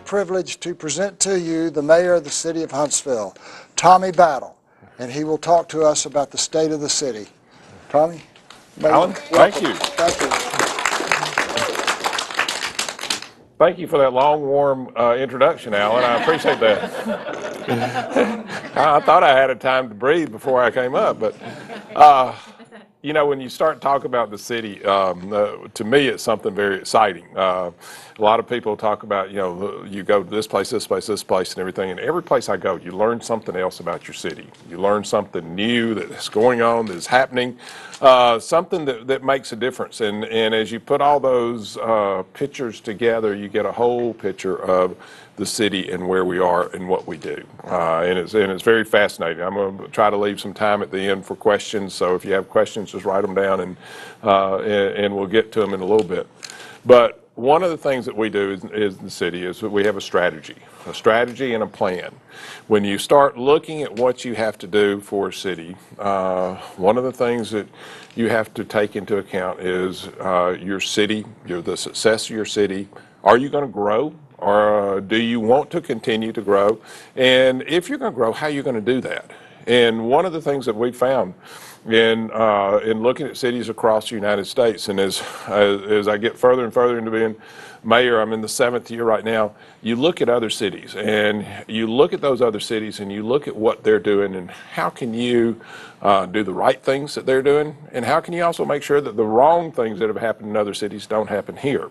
privilege to present to you the mayor of the city of Huntsville, Tommy Battle, and he will talk to us about the state of the city. Tommy? Alan, thank you. Thank you. Thank you for that long, warm introduction, Alan. I appreciate that. I thought I had a time to breathe before I came up, but you know, when you start talking about the city, to me, it's something very exciting. A lot of people talk about, you know, you go to this place, this place, this place, and everything. And every place I go, you learn something else about your city. You learn something new that's going on, that's happening, something that makes a difference. And as you put all those pictures together, you get a whole picture of the city and where we are and what we do. And it's very fascinating. I'm going to try to leave some time at the end for questions. So if you have questions, just write them down and we'll get to them in a little bit. But one of the things that we do is in the city is that we have a strategy and a plan. When you start looking at what you have to do for a city, one of the things that you have to take into account is your city, the success of your city. Are you going to grow? Or do you want to continue to grow? And if you're going to grow, how are you going to do that? And one of the things that we found in looking at cities across the United States, and as I get further and further into being mayor, I'm in the 7th year right now, you look at other cities, and you look at those other cities, and you look at what they're doing, and how can you do the right things that they're doing, and how can you also make sure that the wrong things that have happened in other cities don't happen here.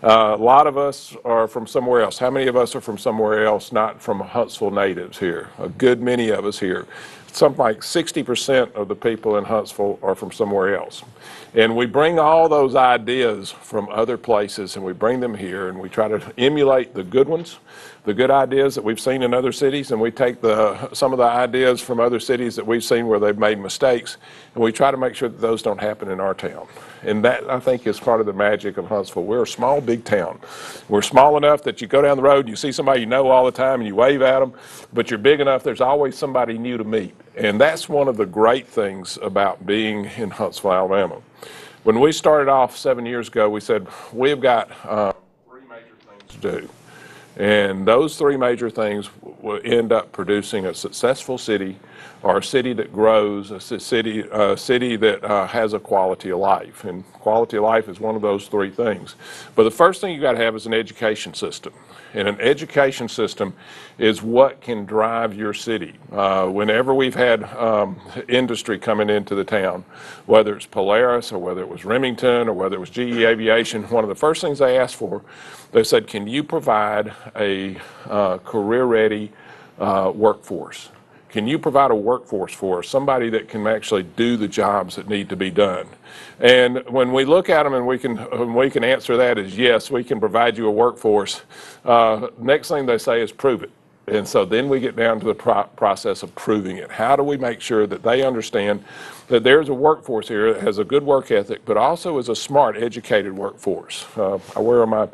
A lot of us are from somewhere else. How many of us are from somewhere else, not from Huntsville natives here? A good many of us here. Something like 60% of the people in Huntsville are from somewhere else. And we bring all those ideas from other places and we bring them here and we try to emulate the good ones, the good ideas that we've seen in other cities, and we take some of the ideas from other cities that we've seen where they've made mistakes, and we try to make sure that those don't happen in our town. And that, I think, is part of the magic of Huntsville. We're a small, big town. We're small enough that you go down the road and you see somebody you know all the time and you wave at them, but you're big enough there's always somebody new to meet. And that's one of the great things about being in Huntsville, Alabama. When we started off 7 years ago, we said, we've got 3 major things to do. And those 3 major things will end up producing a successful city, or a city that grows, a city that has a quality of life. And quality of life is one of those 3 things. But the first thing you got to have is an education system. And an education system is what can drive your city. Whenever we've had industry coming into the town, whether it's Polaris or whether it was Remington or whether it was GE Aviation, one of the first things they asked for, they said, can you provide a career-ready workforce? Can you provide a workforce for us, somebody that can actually do the jobs that need to be done? And when we look at them and we can answer that as yes, we can provide you a workforce, next thing they say is prove it. And so then we get down to the process of proving it. How do we make sure that they understand that there's a workforce here that has a good work ethic, but also is a smart, educated workforce? I wear on my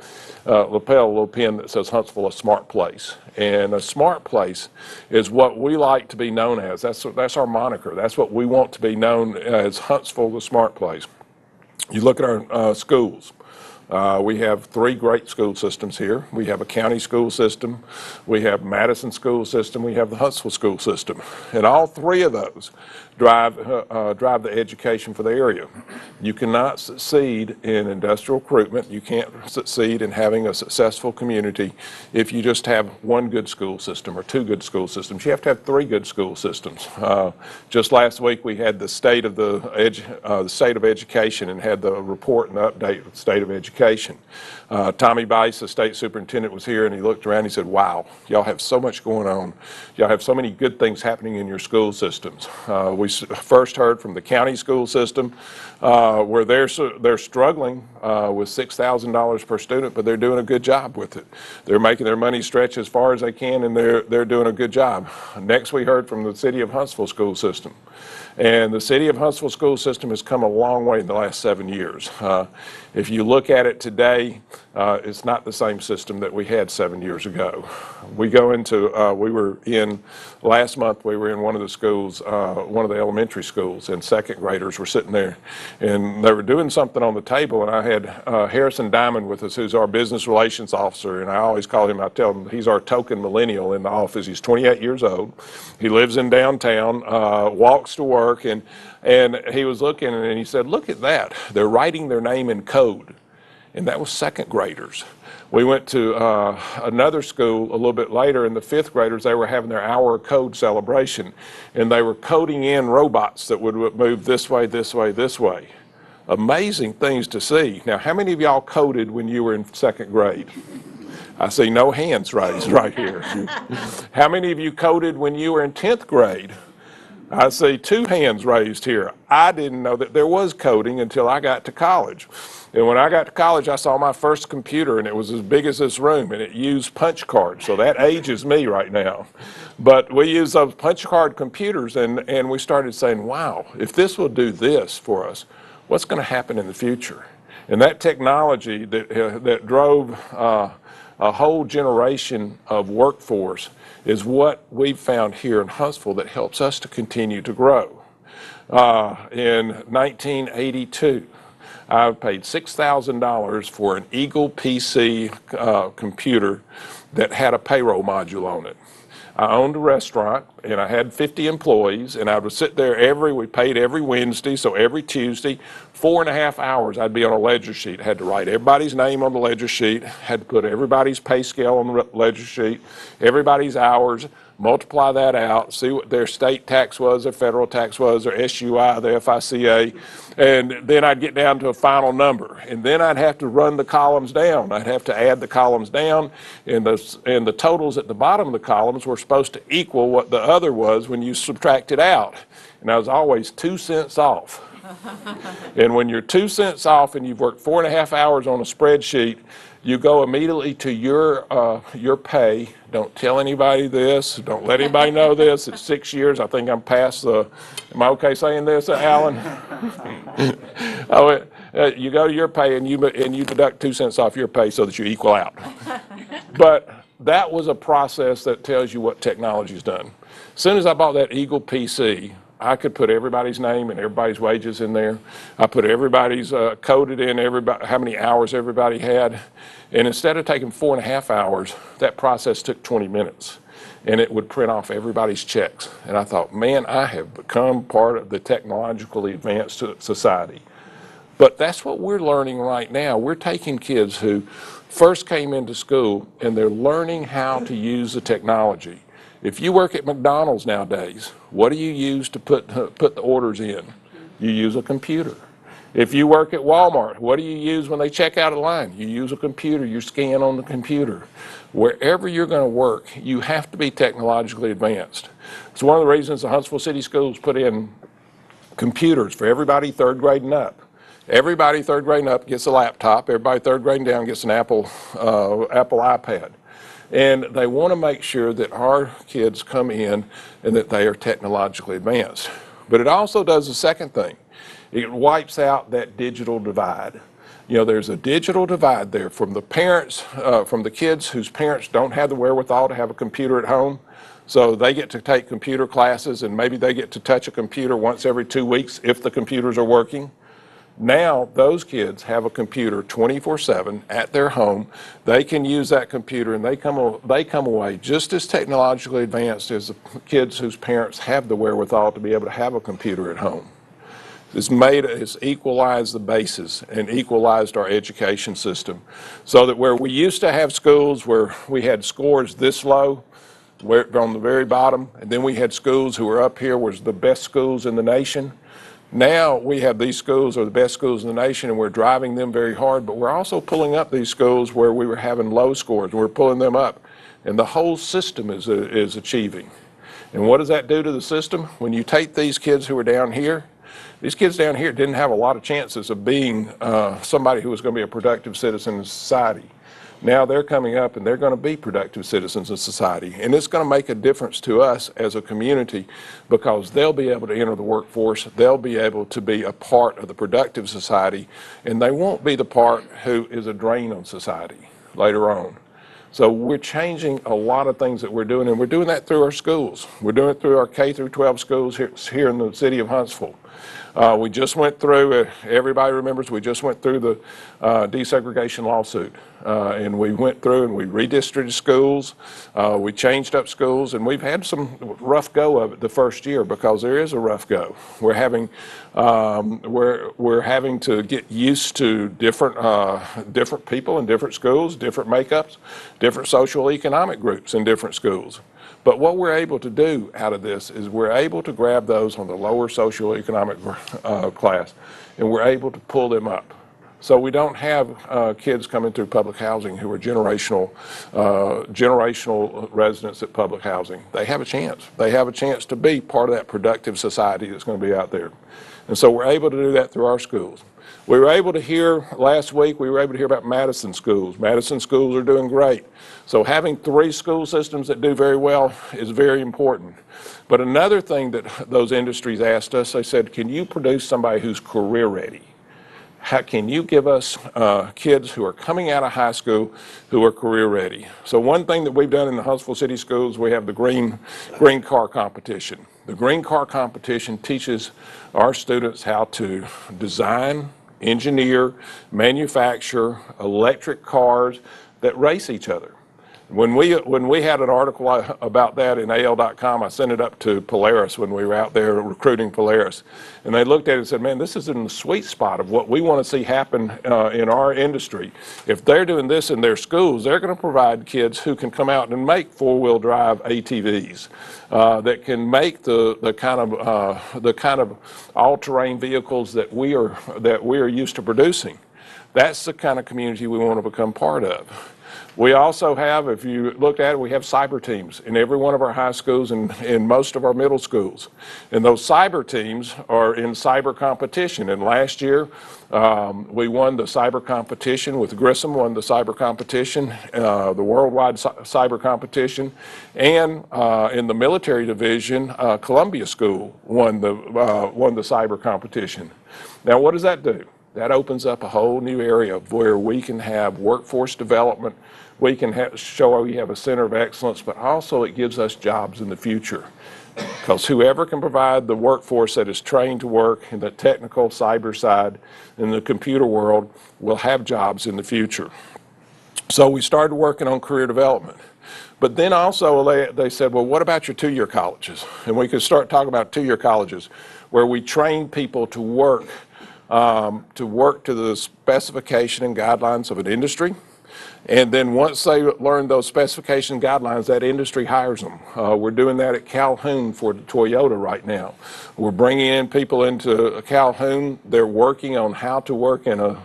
lapel a little pin that says Huntsville, a smart place. And a smart place is what we like to be known as. That's our moniker. That's what we want to be known as, Huntsville, the smart place. You look at our schools. We have 3 great school systems here. We have a county school system, we have Madison school system, we have the Huntsville school system. And all 3 of those drive the education for the area. You cannot succeed in industrial recruitment, you can't succeed in having a successful community if you just have 1 good school system or 2 good school systems. You have to have 3 good school systems. Just last week we had the state of education and had the report and the update of the state of education. Tommy Bice, the state superintendent, was here and he looked around and he said, wow, y'all have so much going on. Y'all have so many good things happening in your school systems. We first heard from the county school system where they're struggling with $6,000 per student, but they're doing a good job with it. They're making their money stretch as far as they can and they're doing a good job. Next we heard from the city of Huntsville school system. And the city of Huntsville school system has come a long way in the last 7 years. If you look at at it today, it's not the same system that we had 7 years ago. We go into, last month we were in one of the schools, one of the elementary schools, and second graders were sitting there, and they were doing something on the table, and I had Harrison Diamond with us, who's our business relations officer, and I always call him, I tell him he's our token millennial in the office. He's 28 years old. He lives in downtown, walks to work, and he was looking and he said, look at that. They're writing their name in code. And that was second graders. We went to another school a little bit later, and the fifth graders, they were having their hour of code celebration. And they were coding in robots that would move this way, this way, this way. Amazing things to see. Now, how many of y'all coded when you were in second grade? I see no hands raised right here. How many of you coded when you were in 10th grade? I see 2 hands raised here. I didn't know that there was coding until I got to college. And when I got to college, I saw my first computer, and it was as big as this room, and it used punch cards. So that ages me right now. But we used those punch card computers, and we started saying, wow, if this will do this for us, what's going to happen in the future? And that technology that drove a whole generation of workforce is what we've found here in Huntsville that helps us to continue to grow. In 1982, I paid $6,000 for an Eagle PC computer that had a payroll module on it. I owned a restaurant, and I had 50 employees, and I would sit there we paid every Wednesday, so every Tuesday, 4.5 hours I'd be on a ledger sheet. I had to write everybody's name on the ledger sheet, had to put everybody's pay scale on the ledger sheet, everybody's hours, multiply that out, see what their state tax was, their federal tax was, their SUI, their FICA, and then I'd get down to a final number. And then I'd have to run the columns down. I'd have to add the columns down, and the totals at the bottom of the columns were supposed to equal what the other was when you subtract it out. And I was always 2 cents off. And when you're 2 cents off and you've worked 4.5 hours on a spreadsheet, you go immediately to your pay. Don't tell anybody this. Don't let anybody know this. It's 6 years. I think I'm past the. Am I okay saying this, Alan? You go to your pay and you deduct 2 cents off your pay so that you equal out. But that was a process that tells you what technology's done. As soon as I bought that Eagle PC, I could put everybody's name and everybody's wages in there. I put everybody's coded in how many hours everybody had. And instead of taking 4.5 hours, that process took 20 minutes. And it would print off everybody's checks. And I thought, man, I have become part of the technologically advanced society. But that's what we're learning right now. We're taking kids who first came into school, and they're learning how to use the technology. If you work at McDonald's nowadays, what do you use to put the orders in? You use a computer. If you work at Walmart, what do you use when they check out a line? You use a computer. You scan on the computer. Wherever you're going to work, you have to be technologically advanced. It's one of the reasons the Huntsville City Schools put in computers for everybody 3rd grade and up. Everybody 3rd grade and up gets a laptop. Everybody 3rd grade and down gets an Apple iPad. And they want to make sure that our kids come in and that they are technologically advanced. But it also does the second thing. It wipes out that digital divide. You know, there's a digital divide there from the parents, from the kids whose parents don't have the wherewithal to have a computer at home. So they get to take computer classes, and maybe they get to touch a computer once every 2 weeks if the computers are working. Now those kids have a computer 24/7 at their home. They can use that computer, and they come away just as technologically advanced as the kids whose parents have the wherewithal to be able to have a computer at home. It's equalized the bases and equalized our education system, so that where we used to have schools where we had scores this low, on the very bottom, and then we had schools who were up here was the best schools in the nation. Now we have these schools are the best schools in the nation, and we're driving them very hard, but we're also pulling up these schools where we were having low scores. We're pulling them up, and the whole system is achieving. And what does that do to the system? When you take these kids who are down here, these kids down here didn't have a lot of chances of being somebody who was going to be a productive citizen in society. Now they're coming up and they're going to be productive citizens of society. And it's going to make a difference to us as a community because they'll be able to enter the workforce, they'll be able to be a part of the productive society, and they won't be the part who is a drain on society later on. So we're changing a lot of things that we're doing, and we're doing that through our schools. We're doing it through our K through 12 schools here in the city of Huntsville. We just went through, everybody remembers, we just went through the desegregation lawsuit. And we went through and we redistricted schools, we changed up schools, and we've had some rough go of it the first year because there is a rough go. We're having to get used to different people in different schools, different makeups, different social economic groups in different schools. But what we're able to do out of this is we're able to grab those on the lower socioeconomic class, and we're able to pull them up. So we don't have kids coming through public housing who are generational residents at public housing. They have a chance. They have a chance to be part of that productive society that's going to be out there. And so we're able to do that through our schools. We were able to hear last week, we were able to hear about Madison schools. Madison schools are doing great. So having 3 school systems that do very well is very important. But another thing that those industries asked us, they said, can you produce somebody who's career ready? How can you give us kids who are coming out of high school who are career ready? So one thing that we've done in the Huntsville City Schools, we have the green car competition. The green car competition teaches our students how to design, engineer, manufacture electric cars that race each other. When we had an article about that in AL.com, I sent it up to Polaris when we were out there recruiting Polaris. And they looked at it and said, man, this is in the sweet spot of what we want to see happen in our industry. If they're doing this in their schools, they're going to provide kids who can come out and make four-wheel drive ATVs that can make the kind of all-terrain vehicles that we are used to producing. That's the kind of community we want to become part of. We also have, if you look at it, we have cyber teams in every one of our high schools and in most of our middle schools. And those cyber teams are in cyber competition. And last year, we won the cyber competition with Grissom, won the cyber competition, the worldwide cyber competition. And in the military division, Columbia School won the cyber competition. Now, what does that do? That opens up a whole new area where we can have workforce development, we can show we have a center of excellence, but also it gives us jobs in the future. Because whoever can provide the workforce that is trained to work in the technical cyber side in the computer world will have jobs in the future. So we started working on career development. But then also they said, well, what about your two-year colleges? And we could start talking about two-year colleges where we train people to work to the specification and guidelines of an industry. And then once they learn those specification guidelines, that industry hires them. We're doing that at Calhoun for Toyota right now. We're bringing in people into Calhoun. They're working on how to work in a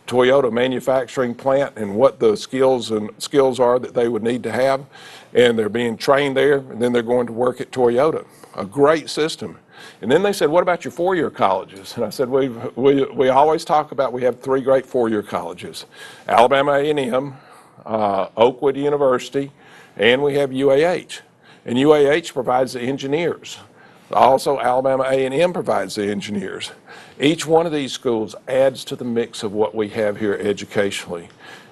Toyota manufacturing plant and what the skills are that they would need to have. And they're being trained there, and then they're going to work at Toyota. A great system. And then they said, what about your four-year colleges? And I said, we always talk about, we have 3 great four-year colleges, Alabama A&M, Oakwood University, and we have UAH. And UAH provides the engineers. Also, Alabama A&M provides the engineers. Each one of these schools adds to the mix of what we have here educationally.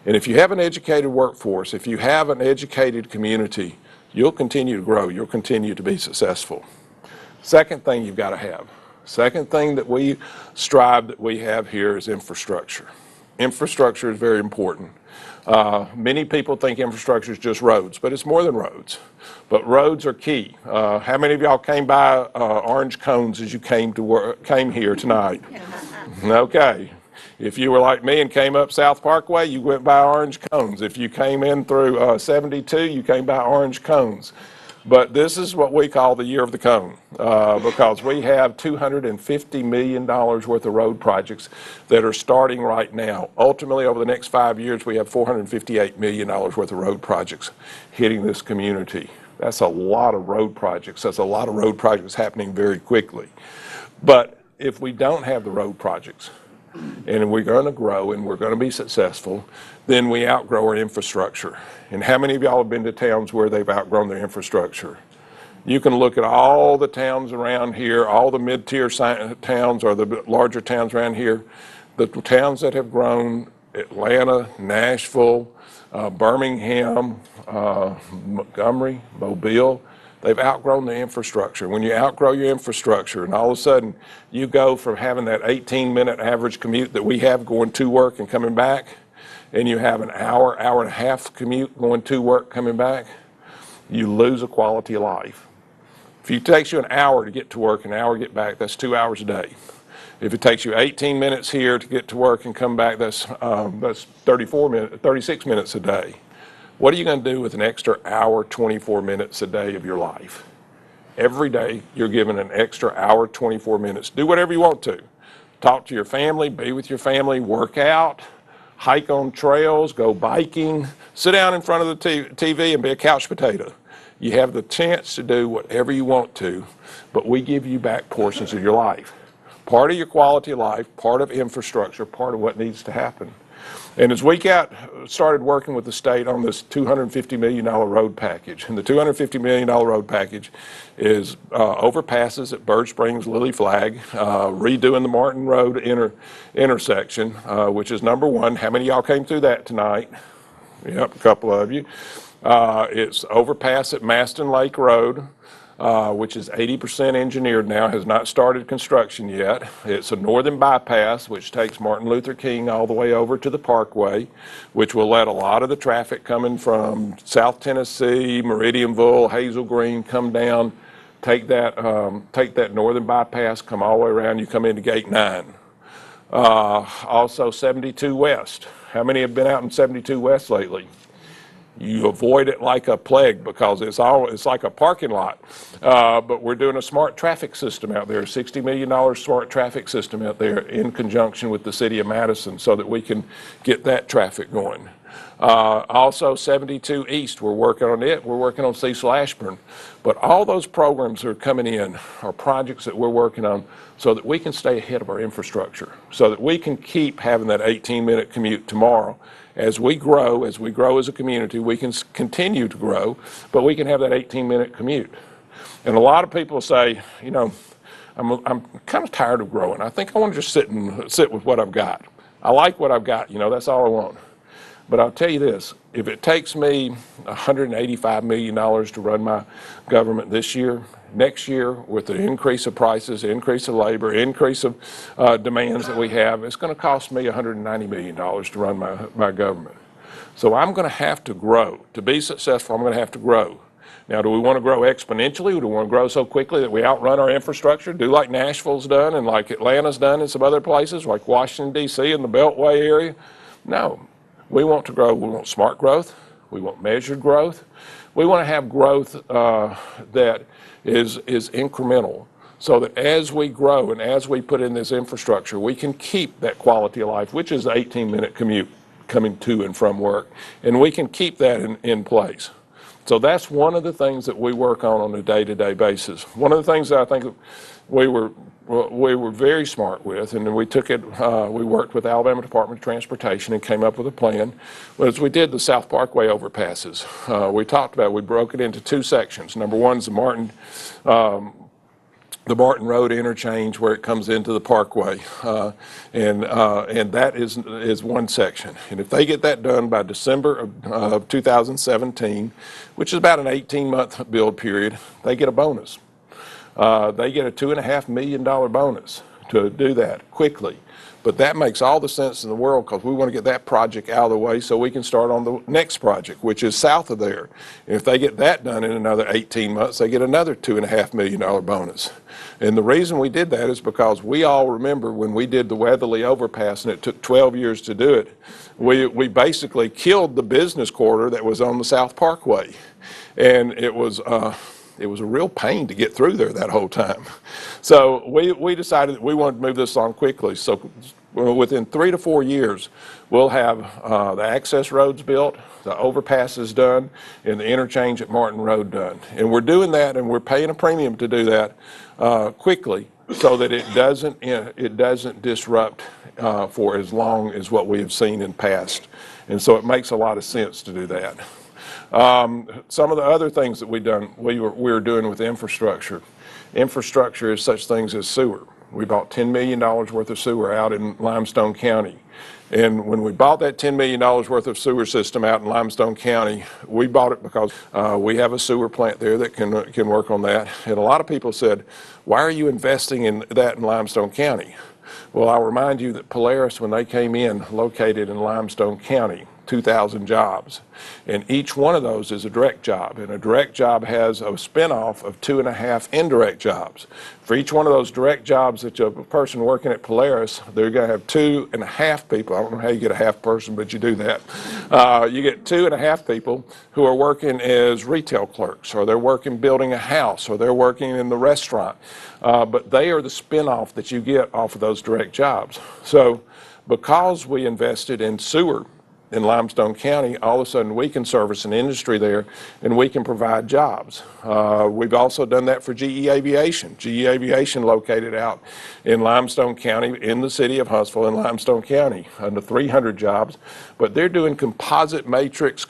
And if you have an educated workforce, if you have an educated community, you'll continue to grow, you'll continue to be successful. Second thing you've got to have. Second thing that we strive that we have here is infrastructure. Infrastructure is very important. Many people think infrastructure is just roads, but it's more than roads. But roads are key. How many of y'all came by orange cones as you came here tonight? Okay. If you were like me and came up South Parkway, you went by orange cones. If you came in through 72, you came by orange cones. But this is what we call the year of the cone because we have $250 million worth of road projects that are starting right now. Ultimately, over the next 5 years, we have $458 million worth of road projects hitting this community. That's a lot of road projects. That's a lot of road projects happening very quickly. But if we don't have the road projects, and we're going to grow and we're going to be successful, then we outgrow our infrastructure. And how many of y'all have been to towns where they've outgrown their infrastructure? You can look at all the towns around here, all the mid-tier towns or the larger towns around here. The towns that have grown, Atlanta, Nashville, Birmingham, Montgomery, Mobile, they've outgrown the infrastructure. When you outgrow your infrastructure and all of a sudden you go from having that 18-minute average commute that we have going to work and coming back, and you have an hour, hour and a half commute going to work, coming back, you lose a quality of life. If it takes you an hour to get to work, an hour to get back, that's 2 hours a day. If it takes you 18 minutes here to get to work and come back, that's 36 minutes a day. What are you going to do with an extra hour, 24 minutes a day of your life? Every day you're given an extra hour, 24 minutes. Do whatever you want to. Talk to your family, be with your family, work out, hike on trails, go biking, sit down in front of the TV and be a couch potato. You have the chance to do whatever you want to, but we give you back portions of your life. Part of your quality of life, part of infrastructure, part of what needs to happen. And as we started working with the state on this $250 million road package, and the $250 million road package is overpasses at Bird Springs, Lily Flag, redoing the Martin Road intersection, which is number one. How many of y'all came through that tonight? Yep, a couple of you. It's overpass at Maston Lake Road, which is 80% engineered now, has not started construction yet. It's a northern bypass, which takes Martin Luther King all the way over to the Parkway, which will let a lot of the traffic coming from South Tennessee, Meridianville, Hazel Green come down, take that northern bypass, come all the way around, you come into Gate 9. Also 72 West. How many have been out in 72 West lately? You avoid it like a plague because it's like a parking lot. But we're doing a smart traffic system out there, a $60 million smart traffic system out there in conjunction with the city of Madison so that we can get that traffic going. Also 72 East, we're working on it. We're working on Cecil Ashburn. But all those programs that are coming in are projects that we're working on so that we can stay ahead of our infrastructure, so that we can keep having that 18-minute commute tomorrow. As we grow as a community, we can continue to grow, but we can have that 18-minute commute. And a lot of people say, you know, I'm kind of tired of growing. I think I want to just sit with what I've got. I like what I've got, you know, that's all I want. But I'll tell you this, if it takes me $185 million to run my government this year, next year with the increase of prices, increase of labor, increase of demands that we have, it's going to cost me $190 million to run my government. So I'm going to have to grow. To be successful, I'm going to have to grow. Now, do we want to grow exponentially? Do we want to grow so quickly that we outrun our infrastructure, do like Nashville's done and like Atlanta's done and some other places, like Washington, D.C. and the Beltway area? No. We want to grow. We want smart growth. We want measured growth. We want to have growth that is incremental so that as we grow and as we put in this infrastructure, we can keep that quality of life, which is the 18-minute commute coming to and from work, and we can keep that in place. So that's one of the things that we work on a day-to-day basis. One of the things that I think we were very smart with, and we took it, we worked with the Alabama Department of Transportation and came up with a plan, was we did the South Parkway overpasses. We talked about, we broke it into two sections. Number one is the Martin Road interchange where it comes into the Parkway, and that is one section. And if they get that done by December of 2017, which is about an 18-month build period, they get a bonus. They get a $2.5 million bonus to do that quickly. But that makes all the sense in the world because we want to get that project out of the way so we can start on the next project, which is south of there. And if they get that done in another 18 months, they get another $2.5 million bonus. And the reason we did that is because we all remember when we did the Weatherly overpass and it took 12 years to do it, we basically killed the business corridor that was on the South Parkway. And it was a real pain to get through there that whole time. So we decided that we wanted to move this on quickly. So Well, within 3 to 4 years, we'll have the access roads built, the overpasses done, and the interchange at Martin Road done. And we're doing that, and we're paying a premium to do that quickly, so that it doesn't disrupt for as long as what we have seen in past. And so it makes a lot of sense to do that. Some of the other things that we were doing with infrastructure. Infrastructure is such things as sewer. We bought $10 million worth of sewer out in Limestone County. And when we bought that $10 million worth of sewer system out in Limestone County, we bought it because we have a sewer plant there that can work on that. And a lot of people said, why are you investing in that in Limestone County? Well, I'll remind you that Polaris, when they came in, located in Limestone County, 2,000 jobs. And each one of those is a direct job. And a direct job has a spinoff of 2.5 indirect jobs. For each one of those direct jobs that a person working at Polaris, they're going to have 2.5 people. I don't know how you get a half person, but you do that. You get 2.5 people who are working as retail clerks, or they're working building a house, or they're working in the restaurant. But they are the spinoff that you get off of those direct jobs. So because we invested in sewer in Limestone County, all of a sudden we can service an industry there and we can provide jobs. We've also done that for GE Aviation. GE Aviation located out in Limestone County in the city of Huntsville in Limestone County, under 300 jobs, but they're doing composite matrix,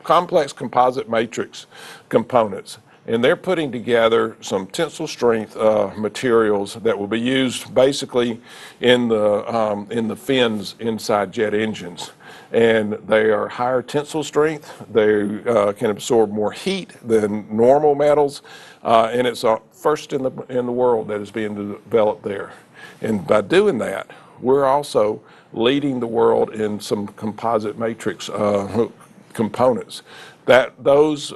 complex composite matrix components. And they're putting together some tensile strength materials that will be used basically in the fins inside jet engines. And they are higher tensile strength. They can absorb more heat than normal metals. And it's first in the world that is being developed there. And by doing that, we're also leading the world in some composite matrix components. Those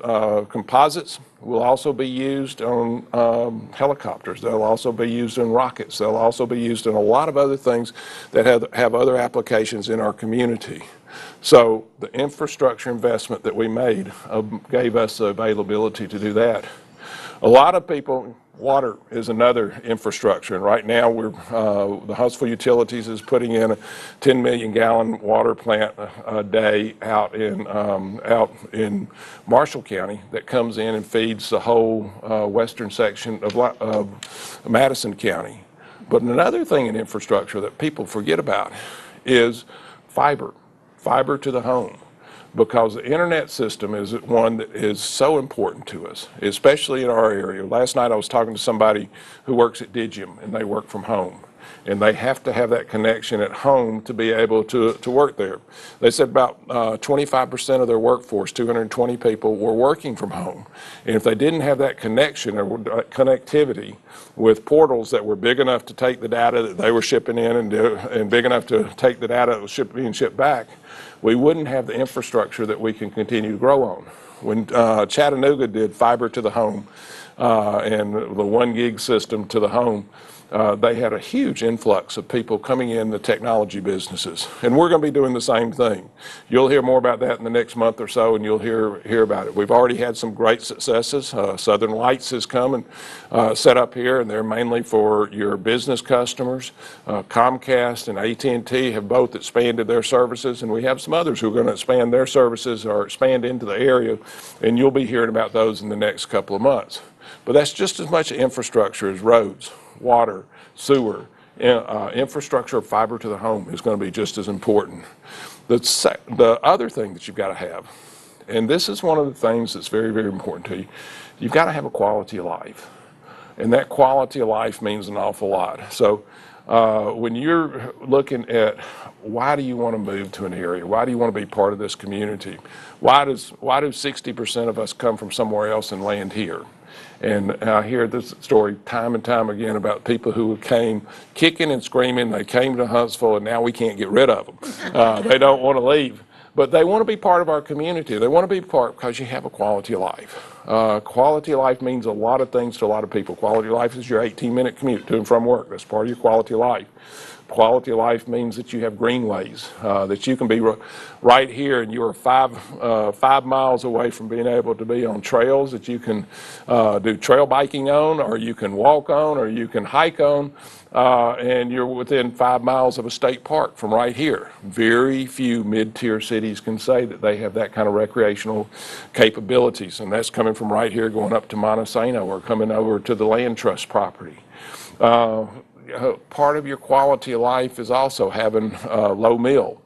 composites will also be used on helicopters. They'll also be used in rockets. They'll also be used in a lot of other things that have other applications in our community. So the infrastructure investment that we made gave us the availability to do that. A lot of people, water is another infrastructure, and right now the Huntsville Utilities is putting in a 10 million gallon water plant a day out in Marshall County that comes in and feeds the whole western section of Madison County. But another thing in infrastructure that people forget about is fiber to the home. Because the internet system is one that is so important to us, especially in our area. Last night I was talking to somebody who works at Digium, and they work from home. And they have to have that connection at home to be able to work there. They said about 25% of their workforce, 220 people, were working from home. And if they didn't have that connection or connectivity with portals that were big enough to take the data that they were shipping in and big enough to take the data that was being shipped back, we wouldn't have the infrastructure that we can continue to grow on. When Chattanooga did fiber to the home and the 1 gig system to the home, they had a huge influx of people coming in the technology businesses. And we're going to be doing the same thing. You'll hear more about that in the next month or so, and you'll hear about it. We've already had some great successes. Southern Lights has come and set up here, and they're mainly for your business customers. Comcast and AT&T have both expanded their services, and we have some others who are going to expand their services or expand into the area, and you'll be hearing about those in the next couple of months. But that's just as much infrastructure as roads, water, sewer. Infrastructure of fiber to the home is going to be just as important. The other thing that you've got to have, and this is one of the things that's very, very important to you, you've got to have a quality of life. And that quality of life means an awful lot. So when you're looking at why do you want to move to an area? Why do you want to be part of this community? Why do 60% of us come from somewhere else and land here? And I hear this story time and time again about people who came kicking and screaming. They came to Huntsville, and now we can't get rid of them. They don't want to leave. But they want to be part of our community. They want to be part because you have a quality of life. Quality of life means a lot of things to a lot of people. Quality of life is your 18-minute commute to and from work. That's part of your quality of life. Quality of life means that you have greenways, that you can be right here and you are 5 miles away from being able to be on trails that you can do trail biking on, or you can walk on, or you can hike on, and you're within 5 miles of a state park from right here. Very few mid-tier cities can say that they have that kind of recreational capabilities, and that's coming from right here going up to Montesano or coming over to the land trust property. Part of your quality of life is also having Low Mill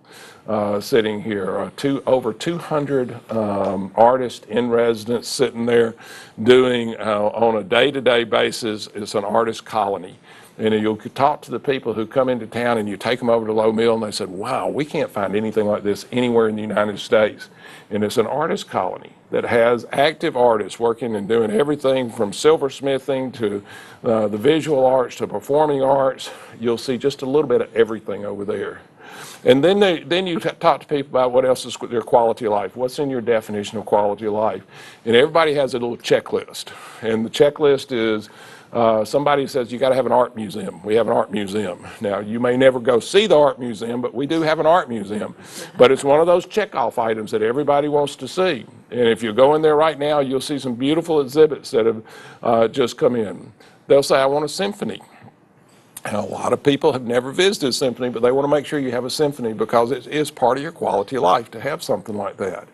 sitting here. Over 200 artists in residence sitting there doing on a day-to-day basis. It's an artist colony. And you'll talk to the people who come into town and you take them over to Low Mill and they said, wow, we can't find anything like this anywhere in the United States. And it's an artist colony that has active artists working and doing everything from silversmithing to the visual arts to performing arts. You'll see just a little bit of everything over there. And then you talk to people about what else is their quality of life. What's in your definition of quality of life? And everybody has a little checklist. And the checklist is somebody says you got to have an art museum. We have an art museum. Now, you may never go see the art museum, but we do have an art museum. But it's one of those check-off items that everybody wants to see. And if you go in there right now, you'll see some beautiful exhibits that have just come in. They'll say, I want a symphony. And a lot of people have never visited a symphony, but they want to make sure you have a symphony because it is part of your quality of life to have something like that.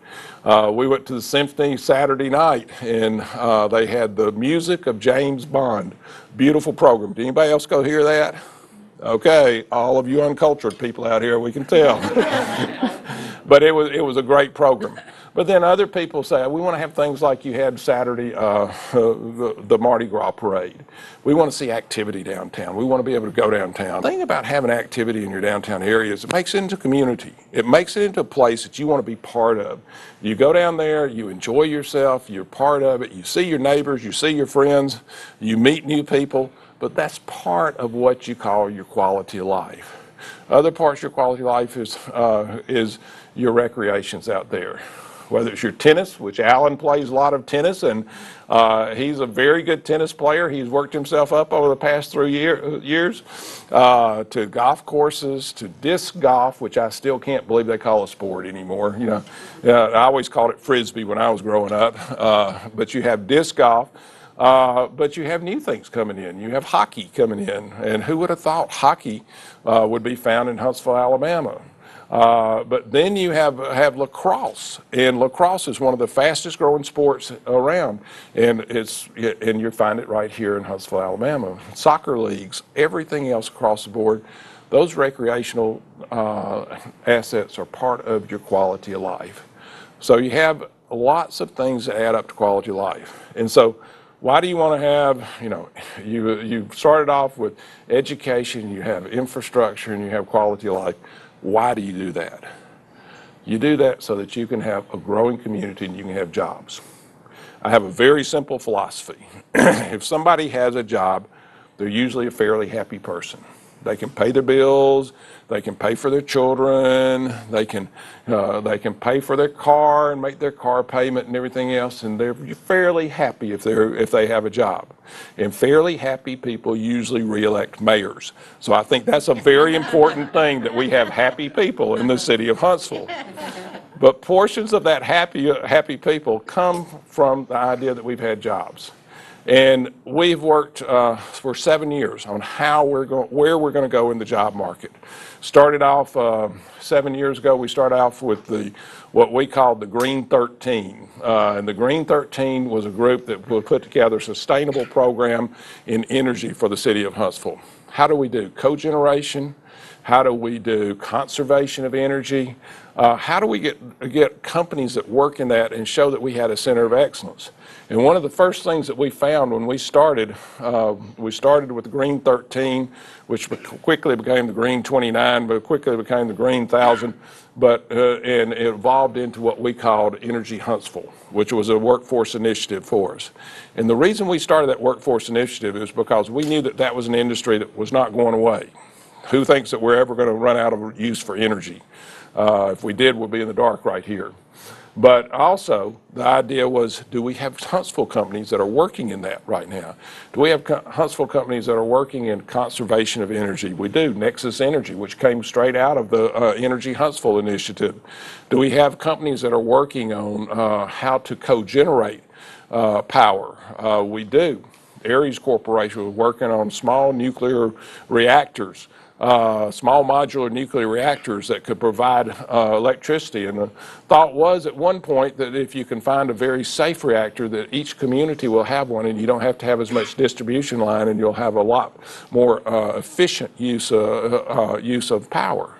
We went to the symphony Saturday night, and they had the music of James Bond. Beautiful program. Did anybody else go hear that? Okay, all of you uncultured people out here, we can tell. But it was a great program. But then other people say, we want to have things like you had Saturday, the Mardi Gras parade. We want to see activity downtown. We want to be able to go downtown. The thing about having activity in your downtown area is it makes it into community. It makes it into a place that you want to be part of. You go down there, you enjoy yourself, you're part of it, you see your neighbors, you see your friends, you meet new people, but that's part of what you call your quality of life. Other parts of your quality of life is your recreations out there. Whether it's your tennis, which Alan plays a lot of tennis, and he's a very good tennis player. He's worked himself up over the past 3 years, to golf courses, to disc golf, which I still can't believe they call a sport anymore. I always called it Frisbee when I was growing up, but you have disc golf. But you have new things coming in. You have hockey coming in, and who would have thought hockey would be found in Huntsville, Alabama? But then you have lacrosse, and lacrosse is one of the fastest growing sports around, and you find it right here in Huntsville, Alabama. Soccer leagues, everything else across the board, those recreational assets are part of your quality of life. So you have lots of things that add up to quality of life. And so why do you want to have, you started off with education, you have infrastructure, and you have quality of life. Why do you do that? You do that so that you can have a growing community and you can have jobs. I have a very simple philosophy. If somebody has a job, they're usually a fairly happy person. They can pay their bills, they can pay for their children, they can pay for their car and make their car payment and everything else, and they're fairly happy if they have a job. And fairly happy people usually re-elect mayors. So I think that's a very important thing, that we have happy people in the city of Huntsville. But portions of that happy people come from the idea that we've had jobs. And we've worked for 7 years on where we're going to go in the job market. Started off 7 years ago. We started off with what we called the Green 13, and the Green 13 was a group that would put together a sustainable program in energy for the city of Huntsville. How do we do cogeneration? How do we do conservation of energy? How do we get companies that work in that and show that we had a center of excellence? And one of the first things that we found when we started with the Green 13, which quickly became the Green 29, but quickly became the Green 1000, and it evolved into what we called Energy Huntsville, which was a workforce initiative for us. And the reason we started that workforce initiative is because we knew that that was an industry that was not going away. Who thinks that we're ever going to run out of use for energy? If we did, we'll be in the dark right here. But also, the idea was, do we have Huntsville companies that are working in that right now? Do we have Huntsville companies that are working in conservation of energy? We do. Nexus Energy, which came straight out of the Energy Huntsville initiative. Do we have companies that are working on how to co-generate power? We do. Aries Corporation was working on small nuclear reactors, small modular nuclear reactors that could provide electricity. And the thought was at one point that if you can find a very safe reactor, that each community will have one, and you don't have to have as much distribution line, and you'll have a lot more efficient use of power.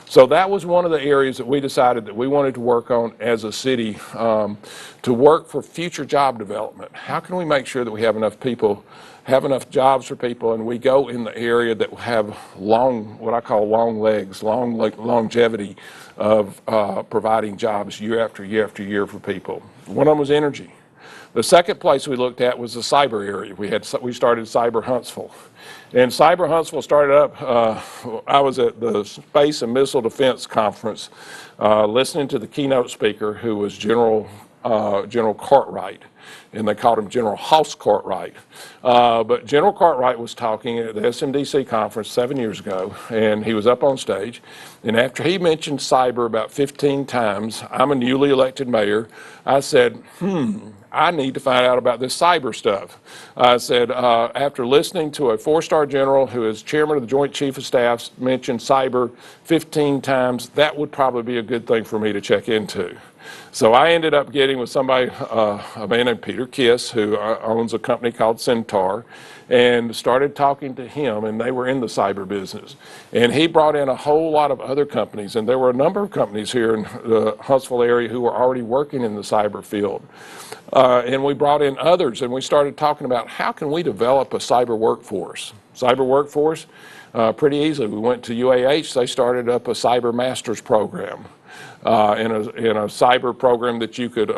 So that was one of the areas that we decided that we wanted to work on as a city, to work for future job development. How can we make sure that we have enough people, have enough jobs for people, and we go in the area that have what I call long legs, longevity of providing jobs year after year after year for people. One of them was energy. The second place we looked at was the cyber area. We started Cyber Huntsville. And Cyber Huntsville started up, I was at the Space and Missile Defense Conference listening to the keynote speaker, who was General Cartwright, and they called him General Hoss Cartwright. But General Cartwright was talking at the SMDC conference 7 years ago, and he was up on stage, and after he mentioned cyber about 15 times, I'm a newly elected mayor, I said, I need to find out about this cyber stuff. I said, after listening to a 4-star general who is chairman of the Joint Chief of Staff mention cyber 15 times, that would probably be a good thing for me to check into. So I ended up getting with somebody, a man named Peter Kiss, who owns a company called Centaur, and started talking to him, and they were in the cyber business. And he brought in a whole lot of other companies, and there were a number of companies here in the Huntsville area who were already working in the cyber field. And we brought in others, and we started talking about how can we develop a cyber workforce. Cyber workforce, pretty easily. We went to UAH, they started up a cyber master's program. In a cyber program that you could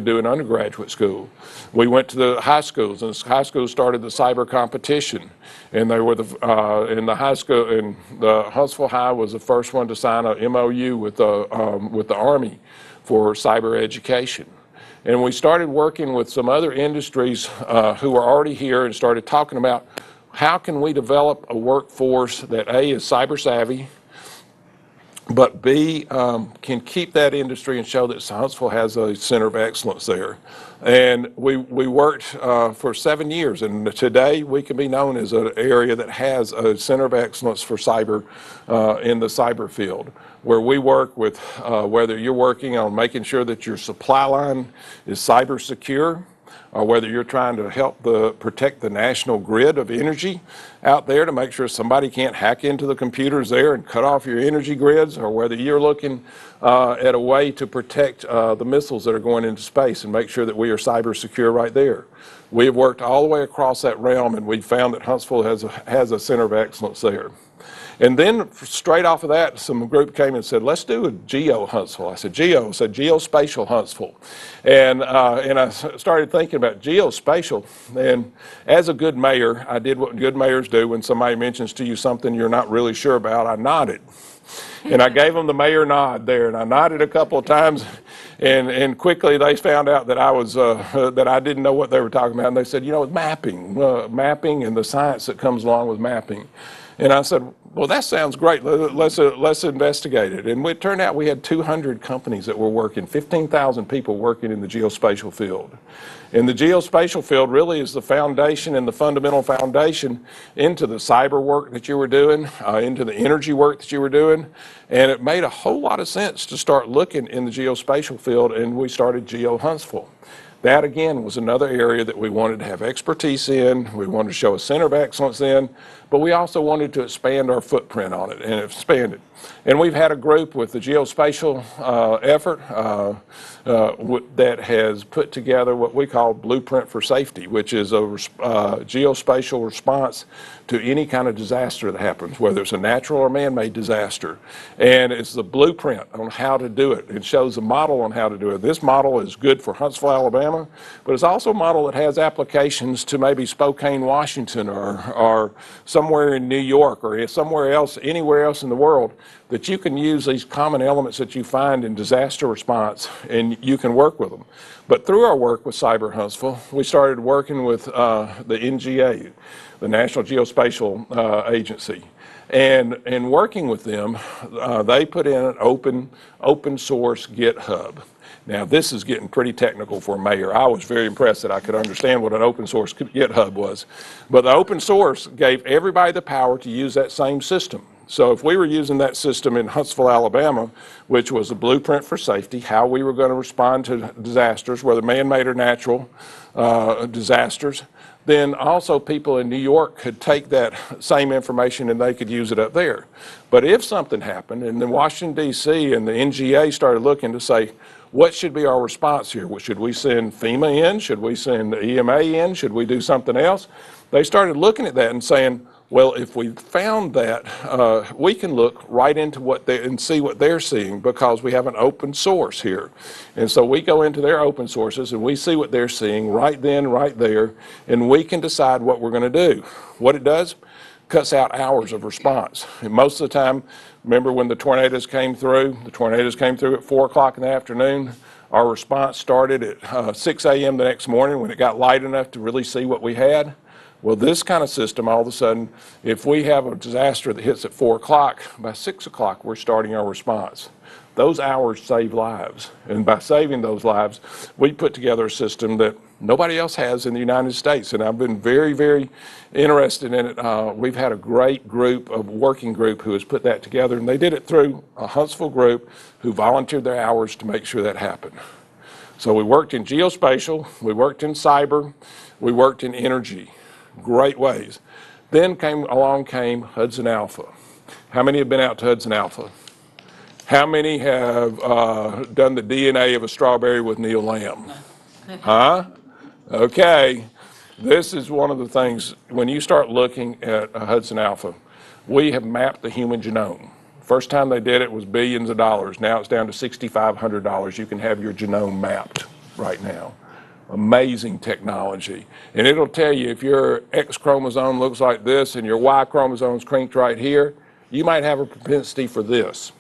do in undergraduate school. We went to the high schools, and the high schools started the cyber competition, and they were in the high school, and the Huntsville High was the first one to sign a MOU with the Army for cyber education. And we started working with some other industries who were already here, and started talking about how can we develop a workforce that A, is cyber savvy, but B, can keep that industry and show that Huntsville has a center of excellence there. And we worked for 7 years, and today we can be known as an area that has a center of excellence for cyber in the cyber field, where we work with whether you're working on making sure that your supply line is cyber secure, or whether you're trying to help protect the national grid of energy out there to make sure somebody can't hack into the computers there and cut off your energy grids, or whether you're looking at a way to protect the missiles that are going into space and make sure that we are cyber secure right there. We have worked all the way across that realm, and we found that Huntsville has a center of excellence there. And then straight off of that, some group came and said, let's do a Geo Huntsville. I said, Geospatial Huntsville. And I started thinking about geospatial. And as a good mayor, I did what good mayors do. When somebody mentions to you something you're not really sure about, I nodded. And I gave them the mayor nod there, and I nodded a couple of times, and quickly they found out that that I didn't know what they were talking about. And they said, mapping and the science that comes along with mapping. And I said, well, that sounds great. Let's investigate it. And it turned out we had 200 companies that were working, 15,000 people working in the geospatial field. And the geospatial field really is the foundation and the fundamental foundation into the cyber work that you were doing, into the energy work that you were doing. And it made a whole lot of sense to start looking in the geospatial field, and we started Geo Huntsville. That, again, was another area that we wanted to have expertise in. We wanted to show a center of excellence in, but we also wanted to expand our footprint on it and expand it. And we've had a group with the geospatial effort that has put together what we call Blueprint for Safety, which is a geospatial response to any kind of disaster that happens, whether it's a natural or man-made disaster. And it's the blueprint on how to do it. It shows a model on how to do it. This model is good for Huntsville, Alabama. Alabama, but it's also a model that has applications to maybe Spokane, Washington, or somewhere in New York, or somewhere else, anywhere else in the world, that you can use these common elements that you find in disaster response, and you can work with them. But through our work with Cyber Huntsville, we started working with the NGA, the National Geospatial Agency. And working with them, they put in an open source GitHub. Now, this is getting pretty technical for a mayor. I was very impressed that I could understand what an open source GitHub was. But the open source gave everybody the power to use that same system. So if we were using that system in Huntsville, Alabama, which was a blueprint for safety, how we were going to respond to disasters, whether man-made or natural disasters, then also people in New York could take that same information and they could use it up there. But if something happened, and then Washington, D.C. and the NGA started looking to say, what should be our response here? Should we send FEMA in? Should we send the EMA in? Should we do something else? They started looking at that and saying, well, if we found that, we can look right into what they and see what they're seeing, because we have an open source here. And so we go into their open sources and we see what they're seeing right then, right there, and we can decide what we're going to do. What it does, cuts out hours of response. And most of the time, remember when the tornadoes came through? The tornadoes came through at 4 o'clock in the afternoon. Our response started at 6 a.m. the next morning when it got light enough to really see what we had. Well, this kind of system, all of a sudden, if we have a disaster that hits at 4 o'clock, by 6 o'clock, we're starting our response. Those hours save lives. And by saving those lives, we put together a system that nobody else has in the United States. And I've been very, very interested in it. We've had a great group, a working group, who has put that together. And they did it through a Huntsville group who volunteered their hours to make sure that happened. So we worked in geospatial, we worked in cyber, we worked in energy. Great ways. Then along came Hudson Alpha. How many have been out to Hudson Alpha? How many have done the DNA of a strawberry with Neil Lamb? Huh? Okay. This is one of the things, when you start looking at Hudson Alpha, we have mapped the human genome. First time they did it was billions of dollars. Now it's down to $6,500. You can have your genome mapped right now. Amazing technology. And it'll tell you if your X chromosome looks like this and your Y chromosome's crinked right here, you might have a propensity for this.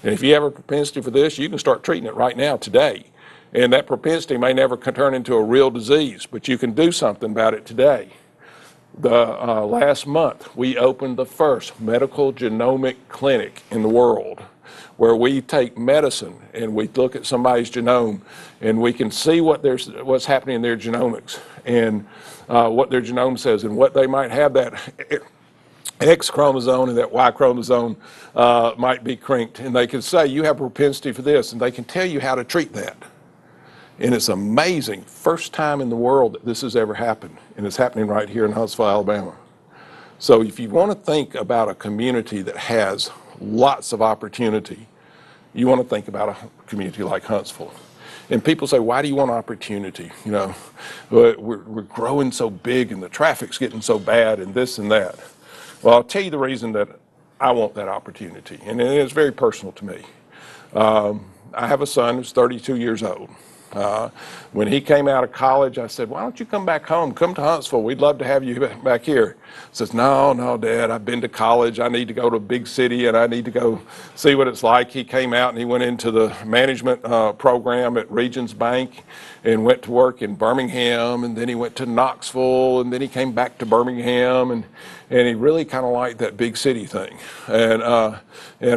And if you have a propensity for this, you can start treating it right now, today. And that propensity may never turn into a real disease, but you can do something about it today. Last month, we opened the first medical genomic clinic in the world, where we take medicine and we look at somebody's genome and we can see what's happening in their genomics and what their genome says, and what they might have, that X chromosome and that Y chromosome might be crinked. And they can say, you have a propensity for this, and they can tell you how to treat that. And it's amazing, first time in the world that this has ever happened, and it's happening right here in Huntsville, Alabama. So if you want to think about a community that has lots of opportunity, you want to think about a community like Huntsville. And people say, why do you want opportunity? You know, we're growing so big and the traffic's getting so bad and this and that. Well, I'll tell you the reason that I want that opportunity, and it is very personal to me. I have a son who's 32 years old. When he came out of college, I said, why don't you come back home? Come to Huntsville. We'd love to have you back here. He says, no, Dad, I've been to college. I need to go to a big city, and I need to go see what it's like. He came out and he went into the management program at Regions Bank and went to work in Birmingham, and then he went to Knoxville, and then he came back to Birmingham, and he really kind of liked that big city thing. And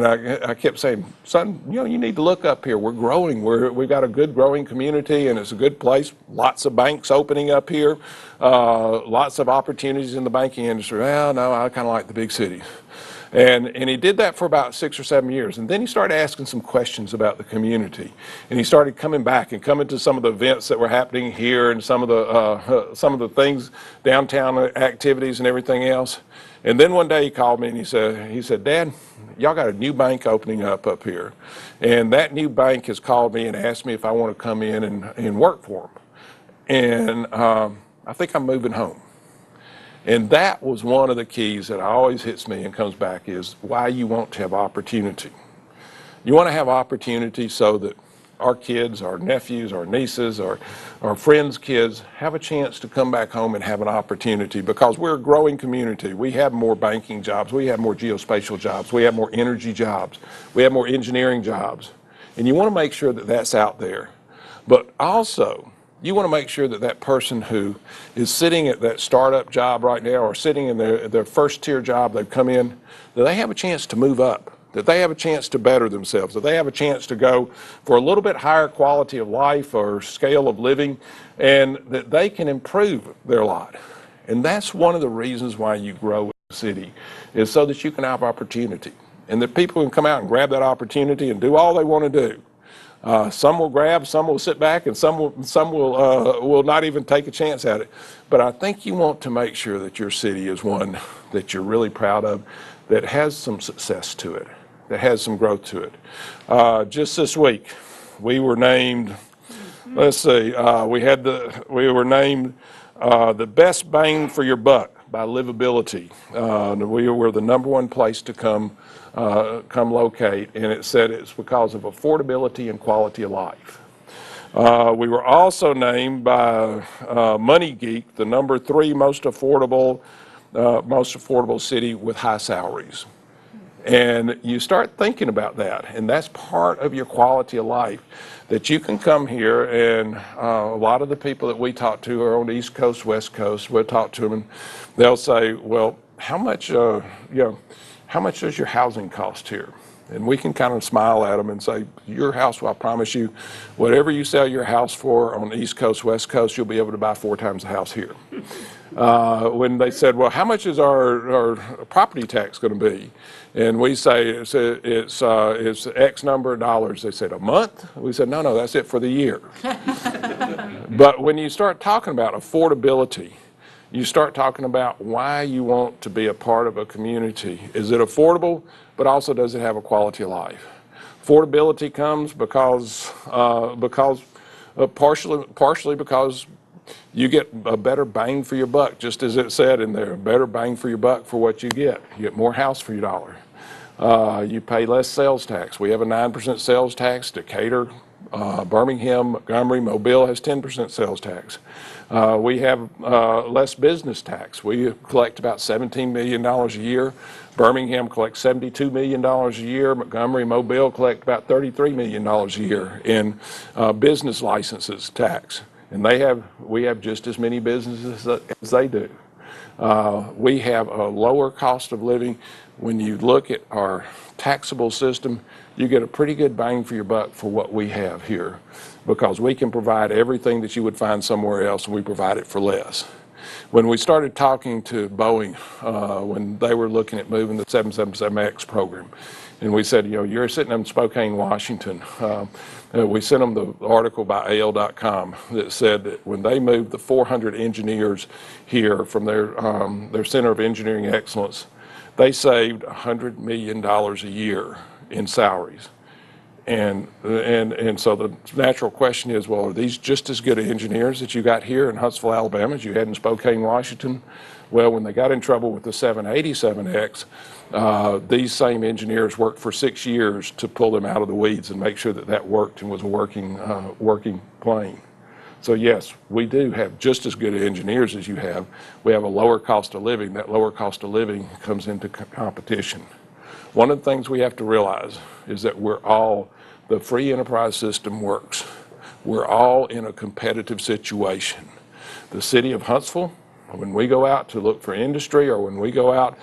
I kept saying, son, you need to look up here. We're growing. We've got a good growing community, and it's a good place. Lots of banks opening up here. Lots of opportunities in the banking industry. Well, no, I kind of like the big cities. And he did that for about 6 or 7 years. And then he started asking some questions about the community. And he started coming back and coming to some of the events that were happening here and some of the things, downtown activities and everything else. And then one day he called me and he said, Dad, y'all got a new bank opening up here. And that new bank has called me and asked me if I want to come in and work for them. And I think I'm moving home. And that was one of the keys that always hits me and comes back, is why you want to have opportunity. You want to have opportunity so that our kids, our nephews, our nieces, our friends' kids have a chance to come back home and have an opportunity, because we're a growing community. We have more banking jobs, we have more geospatial jobs, we have more energy jobs, we have more engineering jobs. And you want to make sure that that's out there. But also, you want to make sure that that person who is sitting at that startup job right now, or sitting in their first tier job, they've come in, that they have a chance to move up, that they have a chance to better themselves, that they have a chance to go for a little bit higher quality of life or scale of living, and that they can improve their lot. And that's one of the reasons why you grow in the city, is so that you can have opportunity, and that people can come out and grab that opportunity and do all they want to do. Some will grab, some will sit back, and some will not even take a chance at it. But I think you want to make sure that your city is one that you're really proud of, that has some success to it, that has some growth to it. Just this week, we were named. Let's see. We were named the best bang for your buck by livability. We were the #1 place to come locate, and it said it's because of affordability and quality of life. We were also named by Money Geek the #3 most affordable city with high salaries. And you start thinking about that, and that's part of your quality of life, that you can come here, and a lot of the people that we talk to are on the East Coast, West Coast. We'll talk to them, and they'll say, well, how much does your housing cost here? And we can kind of smile at them and say, your house, well, I promise you, whatever you sell your house for on the East Coast, West Coast, you'll be able to buy 4 times the house here. When they said, well, how much is our property tax going to be? And we say it's X number of dollars. They said, a month? We said, no, that's it for the year. But when you start talking about affordability, you start talking about why you want to be a part of a community. Is it affordable, but also does it have a quality of life? Affordability comes because partially because you get a better bang for your buck, just as it said in there, a better bang for your buck for what you get. You get more house for your dollar. You pay less sales tax. We have a 9% sales tax. Decatur, Birmingham, Montgomery, Mobile has 10% sales tax. We have less business tax. We collect about $17 million a year. Birmingham collects $72 million a year. Montgomery, Mobile collect about $33 million a year in business licenses tax. And we have just as many businesses as they do. We have a lower cost of living. When you look at our taxable system, you get a pretty good bang for your buck for what we have here, because we can provide everything that you would find somewhere else, and we provide it for less. When we started talking to Boeing, when they were looking at moving the 777X program, and we said, you're sitting in Spokane, Washington. We sent them the article by AL.com that said that when they moved the 400 engineers here from their Center of Engineering Excellence, they saved $100 million a year in salaries. And so the natural question is, well, are these just as good engineers that you got here in Huntsville, Alabama, as you had in Spokane, Washington? Well, when they got in trouble with the 787X, these same engineers worked for 6 years to pull them out of the weeds and make sure that worked and was a working plane. So yes, we do have just as good engineers as you have. We have a lower cost of living. That lower cost of living comes into competition. One of the things we have to realize is that the free enterprise system works. We're all in a competitive situation. The city of Huntsville, when we go out to look for industry, or when we go out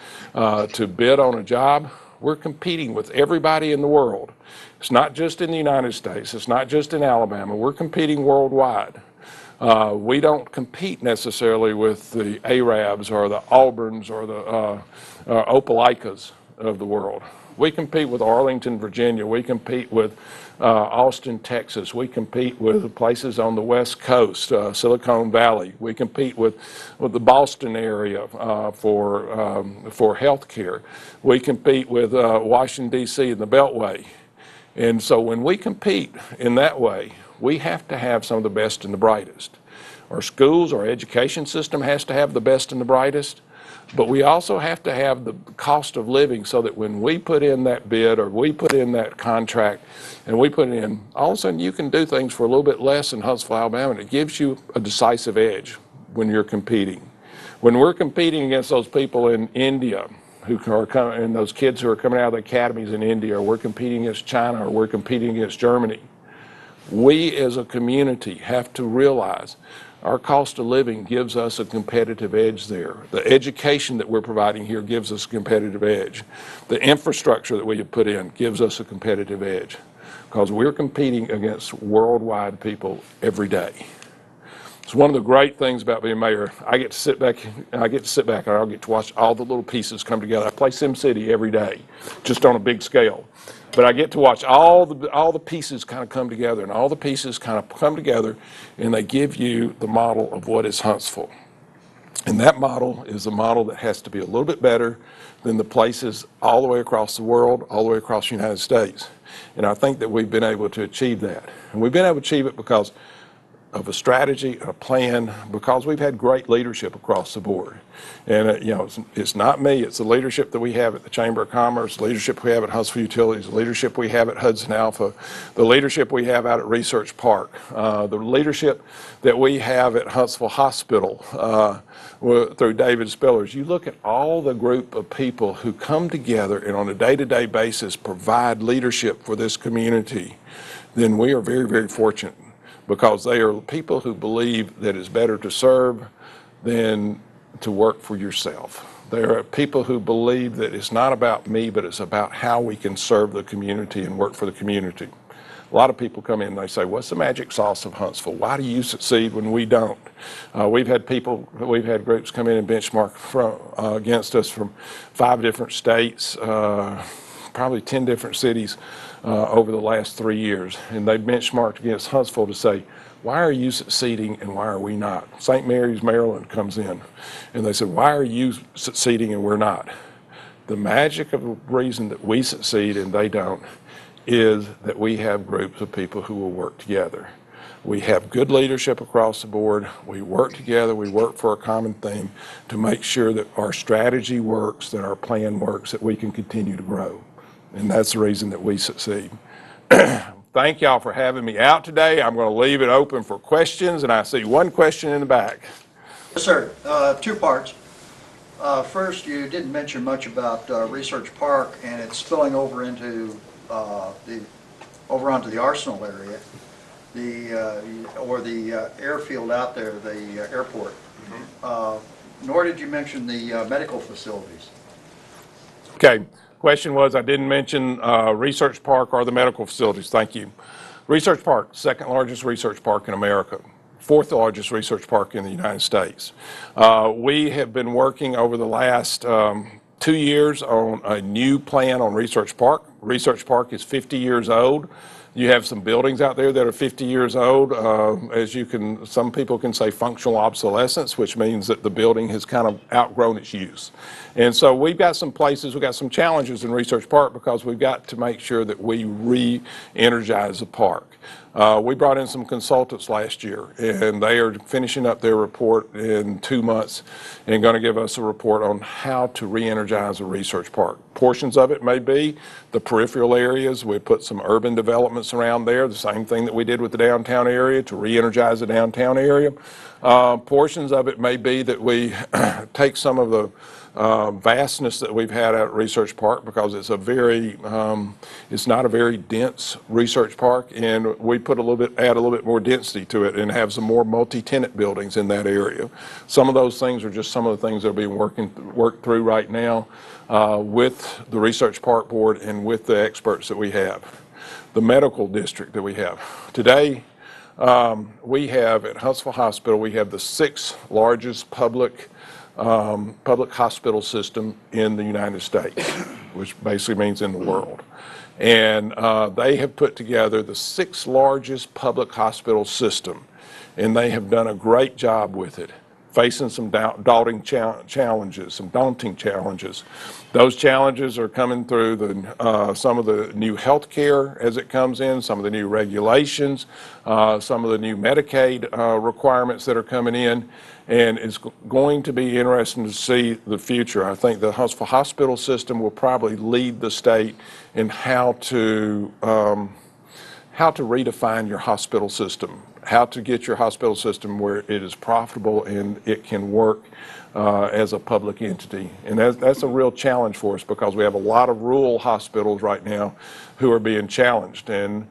to bid on a job, we're competing with everybody in the world. It's not just in the United States. It's not just in Alabama. We're competing worldwide. We don't compete necessarily with the Arabs or the Auburns or the Opelikas of the world. We compete with Arlington, Virginia. We compete with Austin, Texas. We compete with places on the West Coast, Silicon Valley. We compete with the Boston area for health care. We compete with Washington, D.C. and the Beltway. And so when we compete in that way, we have to have some of the best and the brightest. Our schools, our education system has to have the best and the brightest. But we also have to have the cost of living so that when we put in that bid or we put in that contract and we put in, all of a sudden you can do things for a little bit less in Huntsville, Alabama, and it gives you a decisive edge when you're competing. When we're competing against those people in India who are coming, and those kids who are coming out of the academies in India, or we're competing against China, or we're competing against Germany, we as a community have to realize our cost of living gives us a competitive edge there. The education that we're providing here gives us a competitive edge. The infrastructure that we have put in gives us a competitive edge because we're competing against worldwide people every day. It's one of the great things about being mayor. I get to sit back and I get to watch all the little pieces come together. I play SimCity every day, just on a big scale. But I get to watch all the pieces kind of come together, and all the pieces kind of come together, and they give you the model of what is Huntsville. And that model is a model that has to be a little bit better than the places all the way across the world, all the way across the United States. And I think that we've been able to achieve that. And we've been able to achieve it because of a strategy, a plan, because we've had great leadership across the board. And it's not me, it's the leadership that we have at the Chamber of Commerce, the leadership we have at Huntsville Utilities, the leadership we have at Hudson Alpha, the leadership we have out at Research Park, the leadership that we have at Huntsville Hospital through David Spillers. You look at all the group of people who come together and on a day-to-day basis provide leadership for this community, then we are very, very fortunate, because they are people who believe that it's better to serve than to work for yourself. They are people who believe that it's not about me, but it's about how we can serve the community and work for the community. A lot of people come in and they say, what's the magic sauce of Huntsville? Why do you succeed when we don't? We've had groups come in and benchmark against us from 5 different states, probably 10 different cities over the last 3 years. And they benchmarked against Huntsville to say, why are you succeeding and why are we not? St. Mary's, Maryland comes in and they said, why are you succeeding and we're not? The magic of the reason that we succeed and they don't is that we have groups of people who will work together. We have good leadership across the board. We work together. We work for a common theme to make sure that our strategy works, that our plan works, that we can continue to grow. And that's the reason that we succeed. Thank y'all for having me out today. I'm going to leave it open for questions, and I see one question in the back. Yes, sir. 2 parts. First, you didn't mention much about Research Park and it's spilling over into onto the Arsenal area, the airfield out there, the airport. Nor did you mention the medical facilities. Okay. Question was, I didn't mention Research Park or the medical facilities. Thank you. Research Park, second largest research park in America, 4th largest research park in the United States. We have been working over the last 2 years on a new plan on Research Park. Research Park is 50 years old. You have some buildings out there that are 50 years old. Some people can say functional obsolescence, which means that the building has kind of outgrown its use. And so we've got some challenges in Research Park because we've got to make sure that we re-energize the park. We brought in some consultants last year, and they are finishing up their report in 2 months and going to give us a report on how to re-energize a research park. Portions of it may be the peripheral areas. We put some urban developments around there, the same thing that we did with the downtown area to re-energize the downtown area. Portions of it may be that we take some of the vastness that we've had at Research Park, because it's not a very dense research park, and we add a little bit more density to it and have some more multi-tenant buildings in that area. Some of those things are just some of the things that are being worked through right now with the Research Park Board and with the experts that we have. The medical district that we have today, we have at Huntsville Hospital, we have the 6th largest public hospital system in the United States, which basically means in the world. And they have put together the 6th largest public hospital system, and they have done a great job with it. facing some daunting challenges. Those challenges are coming through some of the new health care as it comes in, some of the new regulations, some of the new Medicaid requirements that are coming in, and it's going to be interesting to see the future. I think the Huntsville hospital system will probably lead the state in how to redefine your hospital system, how to get your hospital system where it is profitable and it can work as a public entity. And that's a real challenge for us because we have a lot of rural hospitals right now who are being challenged. And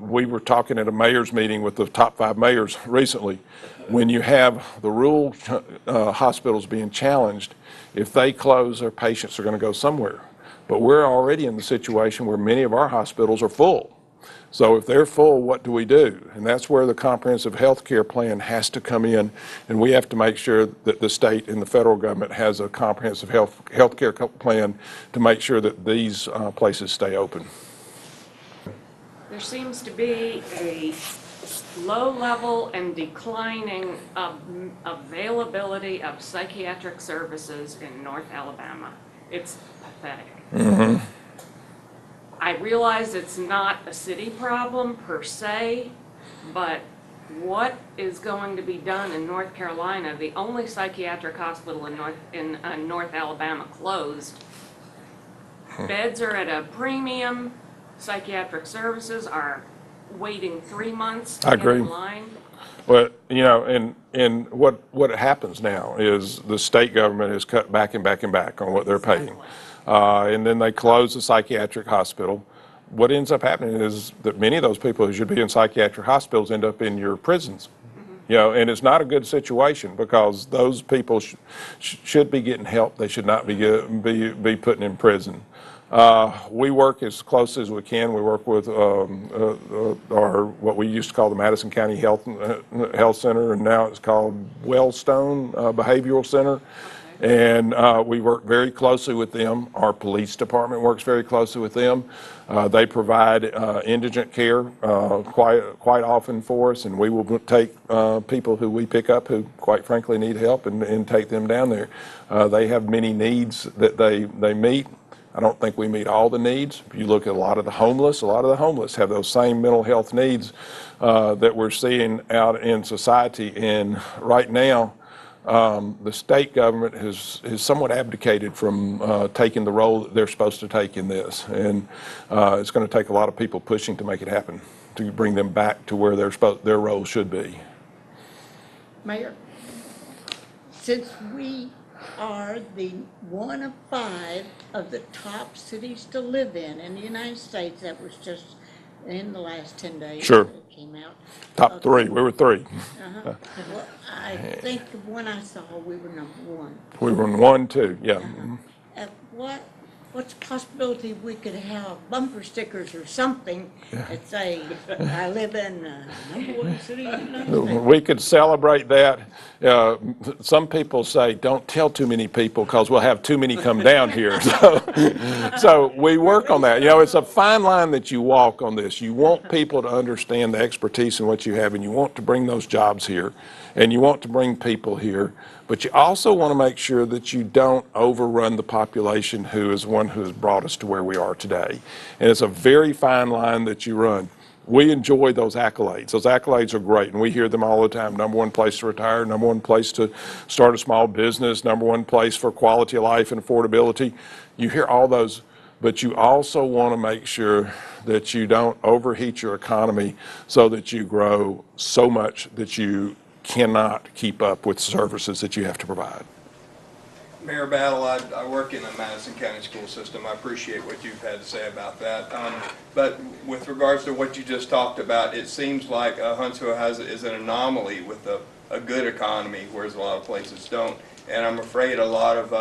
we were talking at a mayor's meeting with the top 5 mayors recently. When you have the rural hospitals being challenged, if they close, their patients are going to go somewhere. But we're already in the situation where many of our hospitals are full. So if they're full, what do we do? And that's where the comprehensive health care plan has to come in, and we have to make sure that the state and the federal government has a comprehensive health care plan to make sure that these places stay open. There seems to be a low level and declining availability of psychiatric services in North Alabama. It's pathetic. Mm-hmm. I realize it's not a city problem per se, but what is going to be done in North Carolina? The only psychiatric hospital in North Alabama closed. Beds are at a premium. Psychiatric services are waiting 3 months to get in line. Well, you know, and what happens now is the state government is cut back and back and back on what they're paying. And then they close the psychiatric hospital. What ends up happening is that many of those people who should be in psychiatric hospitals end up in your prisons. You know, and it's not a good situation because those people should be getting help. They should not be put in prison. We work as close as we can. We work with what we used to call the Madison County Health Center, and now it's called Wellstone Behavioral Center. And we work very closely with them. Our police department works very closely with them. They provide indigent care quite often for us, and we will take people who we pick up who, quite frankly, need help and take them down there. They have many needs that they meet. I don't think we meet all the needs. If you look at a lot of the homeless have those same mental health needs that we're seeing out in society. And right now, the state government has somewhat abdicated from taking the role that they're supposed to take in this. And it's going to take a lot of people pushing to make it happen, to bring them back to where their role should be. Mayor, since we are the one of 5 of the top cities to live in the United States, that was just in the last 10 days. Sure. It came out. Top 3. We were 3. Well, I think when I saw we were #1. We were in 1, 2. Yeah. What's the possibility we could have bumper stickers or something that say, I live in #1 city in the United States? We could celebrate that. Some people say, don't tell too many people because we'll have too many come down here. So we work on that. You know, it's a fine line that you walk on this. You want people to understand the expertise in what you have, and you want to bring those jobs here, and you want to bring people here. But you also want to make sure that you don't overrun the population who is one who has brought us to where we are today. And it's a very fine line that you run. We enjoy those accolades. Those accolades are great, and we hear them all the time. #1 place to retire, #1 place to start a small business, #1 place for quality of life and affordability. You hear all those, but you also want to make sure that you don't overheat your economy so that you grow so much that you cannot keep up with services that you have to provide. Mayor Battle, I work in the Madison County school system. I appreciate what you've had to say about that. But with regards to what you just talked about, it seems like Huntsville is an anomaly with a good economy, whereas a lot of places don't. And I'm afraid a lot of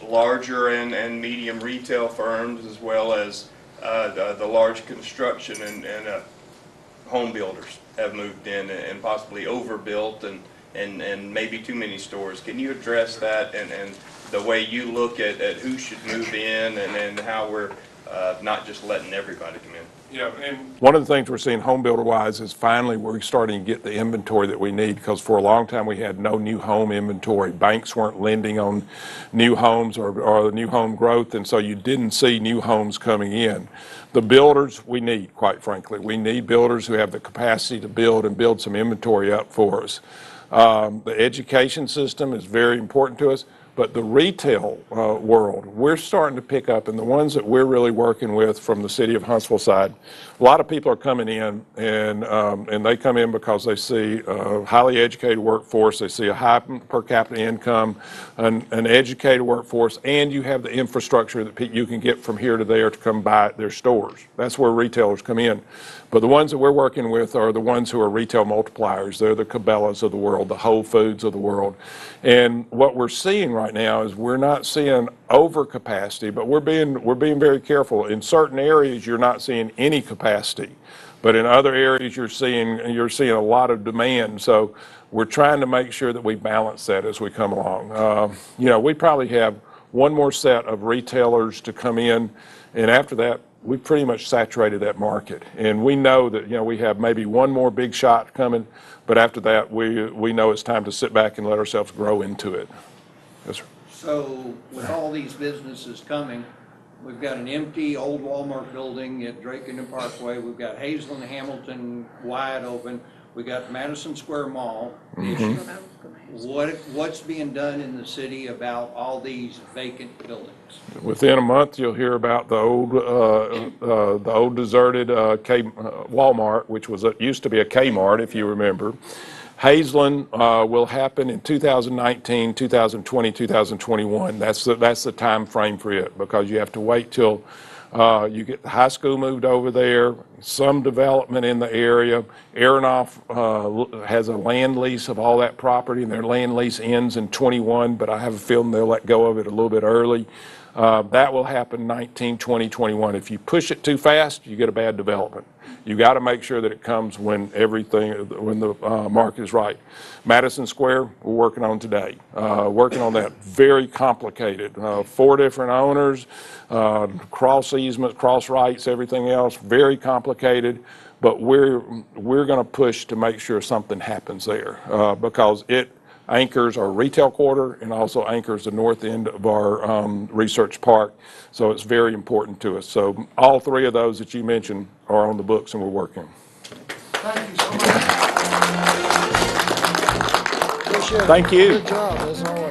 larger and medium retail firms, as well as the large construction and home builders have moved in and possibly overbuilt and maybe too many stores. Can you address that and the way you look at who should move in and how we're not just letting everybody come in? Yeah, and one of the things we're seeing home builder wise is finally we're starting to get the inventory that we need, because for a long time we had no new home inventory. Banks weren't lending on new homes or new home growth, and so you didn't see new homes coming in. The builders we need, quite frankly. We need builders who have the capacity to build and build some inventory up for us. The education system is very important to us. But the retail world, we're starting to pick up, and the ones that we're really working with from the city of Huntsville side, a lot of people are coming in, and they come in because they see a highly educated workforce, they see a high per capita income, an educated workforce, and you have the infrastructure that you can get from here to there to come buy at their stores. That's where retailers come in. But the ones that we're working with are the ones who are retail multipliers. They're the Cabela's of the world, the Whole Foods of the world. And what we're seeing right now is we're not seeing overcapacity, but we're being very careful. In certain areas, you're not seeing any capacity, but in other areas, you're seeing a lot of demand. So we're trying to make sure that we balance that as we come along. We probably have one more set of retailers to come in, and after that, we've pretty much saturated that market. And we know that, we have maybe one more big shot coming, but after that, we know it's time to sit back and let ourselves grow into it. Yes, sir. So with all these businesses coming, we've got an empty old Walmart building at Drake and Parkway. We've got Hazel and Hamilton wide open. We got Madison Square Mall issue. What's being done in the city about all these vacant buildings? Within a month, you'll hear about the old deserted Walmart, which used to be a Kmart, if you remember. Hazeland will happen in 2019, 2020, 2021. That's the time frame for it, because you have to wait till you get the high school moved over there, some development in the area. Aronoff has a land lease of all that property, and their land lease ends in 21, but I have a feeling they'll let go of it a little bit early. That will happen 19, 20, 21. If you push it too fast, you get a bad development. You got to make sure that it comes when the market is right. Madison Square, we're working on today. Working on that. Very complicated. 4 different owners, cross easements, cross rights, everything else. Very complicated. But we're going to push to make sure something happens there, because it anchors our retail quarter and also anchors the north end of our research park. So it's very important to us. So all 3 of those that you mentioned are on the books, and we're working. Thank you so much. Appreciate it. Thank you. Good job, as always.